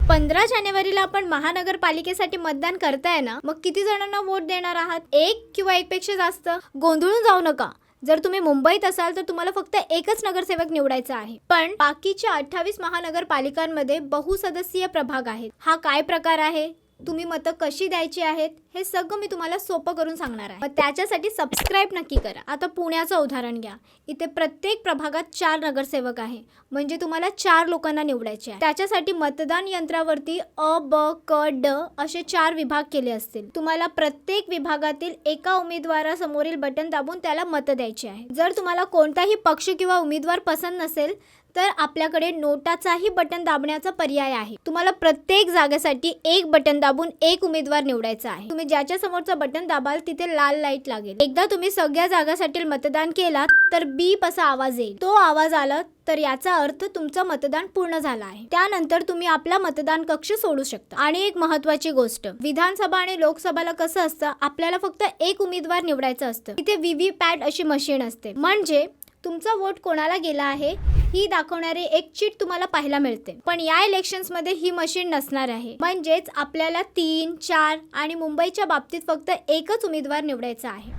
15 जानेवारीला आपण महानगरपालिकेसाठी मतदान करताय ना, मग किती जणांना वोट देणार आहात? एक किंवा एकपेक्षा जास्त? गोंधळून जाऊ नका. जर तुम्ही मुंबईत असाल तर तुम्हाला फक्त एकच नगरसेवक निवडायचा आहे, पण बाकीच्या 28 महानगरपालिकांमध्ये बहुसदस्यीय प्रभाग आहेत. हा काय प्रकार आहे, तुम्ही मतं कशी द्यायची आहेत, हे सगळं मी तुम्हाला सोपं करून सांगणार आहे. मग त्याच्यासाठी सबस्क्राईब नक्की करा. आता पुण्याचं उदाहरण घ्या. इथे प्रत्येक प्रभागात 4 नगरसेवक आहे, म्हणजे तुम्हाला 4 लोकांना निवडायचे आहे. त्याच्यासाठी मतदान यंत्रावरती अ, ब, क, ड असे 4 विभाग केले असतील. तुम्हाला प्रत्येक विभागातील एका उमेदवारासमोरील बटन दाबून त्याला मतं द्यायची आहे. जर तुम्हाला कोणताही पक्ष किंवा उमेदवार पसंत नसेल तर आपल्याकडे नोटाचाही बटन दाबण्याचा पर्याय आहे. तुम्हाला प्रत्येक जागेसाठी एक बटन दाबून एक उमेदवार निवडायचा आहे. तुम्ही ज्याच्या समोरचं बटन दाबाल तिथे लाल लाईट लागेल. एकदा तुम्ही सगळ्या जागांसाठी मतदान केलात तर बीप असा आवाज येईल. तो आवाज आला तर याचा अर्थ तुमचं मतदान पूर्ण झालं आहे. त्यानंतर तुम्ही आपला मतदान कक्ष सोडू शकता. आणि एक महत्त्वाची गोष्ट, विधानसभा आणि लोकसभाला कसं असतं, आपल्याला फक्त एक उमेदवार निवडायचं असतं. इथे व्हीव्हीपॅट अशी मशीन असते, म्हणजे तुमचा वोट कोणाला गेला आहे ही दाखवणारी एक चिट तुम्हाला पाहायला मिळते. पण या इलेक्शन्स मध्ये ही मशीन नसणार आहे, म्हणजेच आपल्याला 3, 4 आणि मुंबईच्या बाबतीत फक्त एकच उमेदवार निवडायचा आहे.